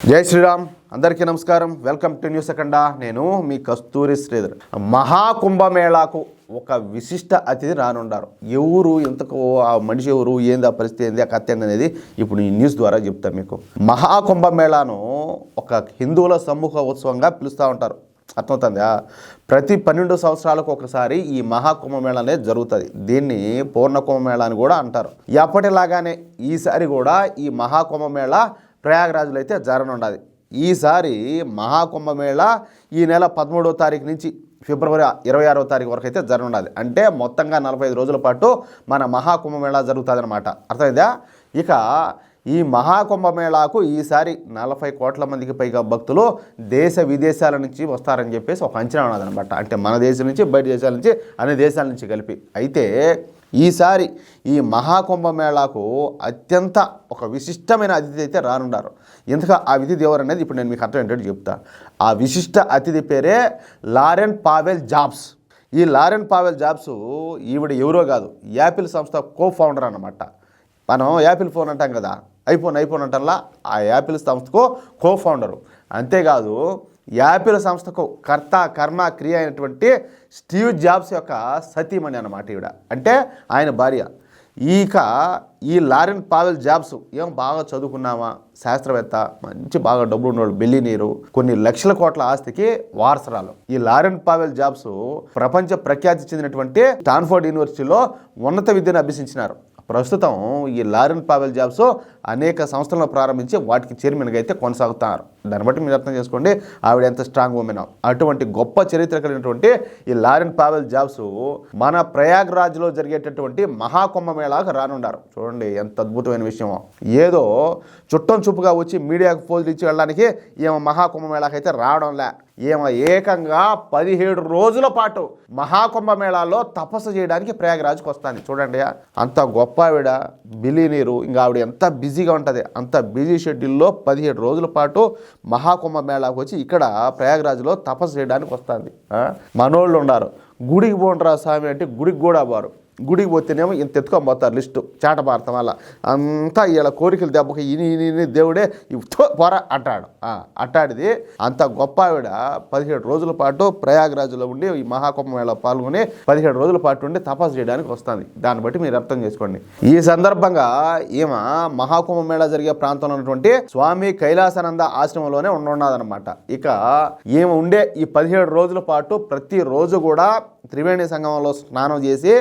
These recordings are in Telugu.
జై శ్రీరామ్. అందరికీ నమస్కారం. Welcome to news Akhanda. నేను మీ కస్తూరి శ్రీధర్. మహాకుంభమేళాకు ఒక విశిష్ట అతిథి రానుండారు. ఎవరు, ఎంతకు ఆ మనిషి ఎవరు, ఏంది ఆ పరిస్థితి, ఏంది ఆ కథ అనేది ఇప్పుడు ఈ న్యూస్ ద్వారా చెప్తాను మీకు. మహాకుంభమేళాను ఒక హిందువుల సమూహ ఉత్సవంగా పిలుస్తూ ఉంటారు. అర్థమవుతుందా? ప్రతి 12 సంవత్సరాలకు ఒకసారి ఈ మహాకుంభమేళా అనేది జరుగుతుంది. దీన్ని పూర్ణ కుంభమేళా అని కూడా అంటారు. ఎప్పటిలాగానే ఈసారి కూడా ఈ మహాకుంభమేళా ప్రయాగరాజులో అయితే జరగనుండాలి. ఈసారి మహాకుంభమేళా ఈ నెల 13వ తారీఖు నుంచి ఫిబ్రవరి 26వ తారీఖు వరకు అయితే జరగనుండాలి. అంటే మొత్తంగా 45 రోజుల పాటు మన మహాకుంభమేళా జరుగుతుంది అనమాట. అర్థమైందా? ఇక ఈ మహాకుంభమేళాకు ఈసారి 40 కోట్ల మందికి పైగా భక్తులు దేశ విదేశాల నుంచి వస్తారని చెప్పేసి ఒక అంచనా ఉన్నదనమాట. అంటే మన దేశం నుంచి, బయట దేశాల నుంచి, అన్ని దేశాల నుంచి కలిపి. అయితే ఈసారి ఈ మహాకుంభమేళాకు అత్యంత ఒక విశిష్టమైన అతిథి అయితే రానున్నారు. ఎందుకు ఆ అతిథి ఎవరు అనేది ఇప్పుడు నేను మీకు అర్థం ఏంటంటే చెప్తా. ఆ విశిష్ట అతిథి పేరే లారెన్ పావెల్ జాబ్స్. ఈ లారెన్ పావెల్ జాబ్స్ ఈవిడ ఎవరో కాదు, యాపిల్ సంస్థ కో ఫౌండర్ అన్నమాట. మనం యాపిల్ ఫోన్ అంటాం కదా, ఐఫోన్ అంటల్లా ఆ యాపిల్ సంస్థకు కో ఫౌండరు. అంతేకాదు యాపిల్ సంస్థకు కర్త కర్మ క్రియ అయినటువంటి స్టీవ్ జాబ్స్ యొక్క సతీమణి అన్నమాట ఈవిడ. అంటే ఆయన భార్య. ఈ లారెన్ పావెల్ జాబ్స్ ఏం బాగా చదువుకున్నామా, శాస్త్రవేత్త, మంచి బాగా డబ్బులు ఉన్నవాళ్ళు, బిలియనీరు, కొన్ని లక్షల కోట్ల ఆస్తికి వారసరాలు. ఈ లారెన్ పావెల్ జాబ్స్ ప్రపంచ ప్రఖ్యాతి చెందినటువంటి స్టాన్ఫోర్డ్ యూనివర్సిటీలో ఉన్నత విద్యను అభ్యసించినారు. ప్రస్తుతం ఈ లారెన్ పావెల్ జాబ్స్ అనేక సంస్థలను ప్రారంభించి వాటికి చైర్మన్గా అయితే కొనసాగుతున్నారు. దాన్ని బట్టి మీరు అర్థం చేసుకోండి ఆవిడ ఎంత స్ట్రాంగ్ ఉమెన్. అటువంటి గొప్ప చరిత్ర కలిగినటువంటి ఈ లారెన్ పావెల్ జాబ్స్ మన ప్రయాగ్రాజ్లో జరిగేటటువంటి మహాకుంభమేళాకు రానుండారు. చూడండి ఎంత అద్భుతమైన విషయం. ఏదో చుట్టం చూపుగా వచ్చి మీడియాకు పోజులు ఇచ్చి వెళ్ళడానికి ఏమో మహాకుంభమేళాకు అయితే రావడంలే. ఏమో ఏకంగా 17 రోజుల పాటు మహాకుంభమేళాలో తపస్సు చేయడానికి ప్రయాగరాజ్కి వస్తుంది. చూడండి అంత గొప్ప ఆవిడ, బిలియనీరు. ఇంకా ఆవిడ ఎంత బిజీగా ఉంటుంది, అంత బిజీ షెడ్యూల్లో 17 రోజుల పాటు మహాకుంభమేళాకు వచ్చి ఇక్కడ ప్రయాగరాజ్లో తపస్సు చేయడానికి వస్తుంది. మనోళ్ళు ఉన్నారు, గుడికి పోండ్రా స్వామి అంటే గుడికి కూడా పోరు. గుడికి పోతేనేమో ఇంత ఎత్తుకొని పోతారు లిస్టు, చాట భారతం వల్ల అంతా ఇలా కోరికలు దెబ్బకి ఇని దేవుడే పొర అంటాడు. అట్టాడిది అంత గొప్ప ఆవిడ 17 రోజుల పాటు ప్రయాగరాజులో ఉండి ఈ మహాకుంభమేళా పాల్గొని 17 రోజుల పాటు ఉండి తపస్సు చేయడానికి వస్తుంది. దాన్ని బట్టి మీరు అర్థం చేసుకోండి. ఈ సందర్భంగా ఈమె మహాకుంభమేళా జరిగే ప్రాంతంలో ఉన్నటువంటి స్వామి కైలాసానంద ఆశ్రమంలోనే ఉన్నదనమాట. ఇక ఈమె ఉండే ఈ 17 రోజుల పాటు ప్రతిరోజు కూడా త్రివేణి సంగమంలో స్నానం చేసి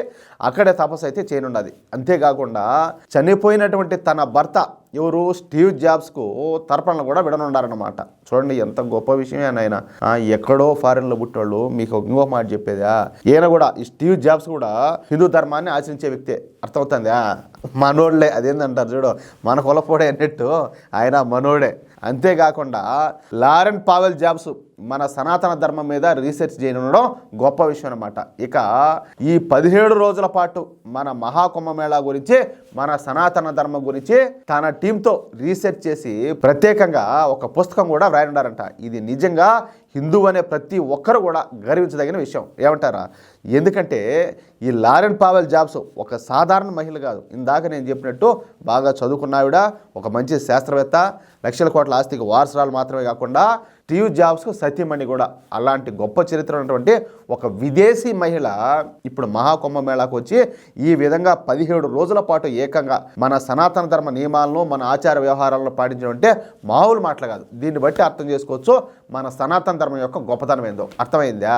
అక్కడే తపస్సు అయితే చేయనున్నది. అంతేకాకుండా చనిపోయినటువంటి తన భర్త ఎవరు, స్టీవ్ జాబ్స్కు తర్పణలు కూడా విడనుండారనమాట. చూడండి ఎంత గొప్ప విషయమే. ఆయన ఎక్కడో ఫారెన్లో పుట్టినోళ్ళు. మీకు ఇంకో మాట చెప్పేదా, ఈయన కూడా ఈ స్టీవ్ జాబ్స్ కూడా హిందూ ధర్మాన్ని ఆచరించే వ్యక్తే. అర్థమవుతుందా? మనోళ్లే. అదేంటంటారు చూడు, మన కులపోడే అన్నట్టు ఆయన మనోడే. అంతేకాకుండా లారెన్ పావెల్ జాబ్స్ మన సనాతన ధర్మం మీద రీసెర్చ్ చేయడం గొప్ప విషయం అనమాట. ఇక ఈ 17 రోజుల పాటు మన మహాకుంభమేళా గురించి, మన సనాతన ధర్మం గురించి తన టీంతో రీసెర్చ్ చేసి ప్రత్యేకంగా ఒక పుస్తకం కూడా వ్రాయనున్నారంట. ఇది నిజంగా హిందూ అనే ప్రతి ఒక్కరు కూడా గర్వించదగిన విషయం. ఏమంటారా? ఎందుకంటే ఈ లారెన్ పావెల్ జాబ్స్ ఒక సాధారణ మహిళ కాదు. ఇందాక నేను చెప్పినట్టు బాగా చదువుకున్నావిడ, ఒక మంచి శాస్త్రవేత్త, లక్షల కోట్ల ఆస్తికి వారసురాలు మాత్రమే కాకుండా స్టీవ్ జాబ్స్కు సతీమణి కూడా. అలాంటి గొప్ప చరిత్ర ఉన్నటువంటి ఒక విదేశీ మహిళ ఇప్పుడు మహాకుంభమేళాకు వచ్చి ఈ విధంగా 17 రోజుల పాటు ఏకంగా మన సనాతన ధర్మ నియమాలను, మన ఆచార వ్యవహారాలను పాటించడం అంటే మామూలు మాటలు కాదు. దీన్ని బట్టి అర్థం చేసుకోవచ్చు మన సనాతన ధర్మం యొక్క గొప్పతనం ఏందో. అర్థమైందా?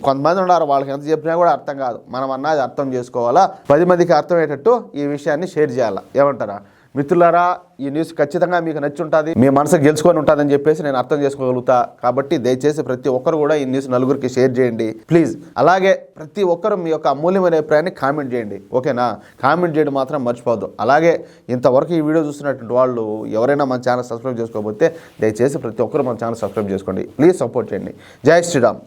కొంతమంది ఉన్నారు, వాళ్ళకి ఎంత చెప్పినా కూడా అర్థం కాదు. మనం అన్నది అర్థం చేసుకోవాలా, 10 మందికి అర్థమయ్యేటట్టు ఈ విషయాన్ని షేర్ చేయాలా. ఏమంటారా మిత్రులారా? ఈ న్యూస్ ఖచ్చితంగా మీకు నచ్చి ఉంటుంది, మీ మనసు గెలుచుకొని ఉంటుందని చెప్పేసి నేను అర్థం చేసుకోగలుగుతా. కాబట్టి దయచేసి ప్రతి ఒక్కరు కూడా ఈ న్యూస్ నలుగురికి షేర్ చేయండి ప్లీజ్. అలాగే ప్రతి ఒక్కరు మీ యొక్క అమూల్యమైన అభిప్రాయాన్ని కామెంట్ చేయండి. ఓకేనా? కామెంట్ చేయడం మాత్రం మర్చిపోవద్దు. అలాగే ఇంతవరకు ఈ వీడియో చూస్తున్నటువంటి వాళ్ళు ఎవరైనా మన ఛానల్ సబ్స్క్రైబ్ చేసుకోకపోతే దయచేసి ప్రతి ఒక్కరు మన ఛానల్ సబ్స్క్రైబ్ చేసుకోండి. ప్లీజ్ సపోర్ట్ చేయండి. జై శ్రీరామ్.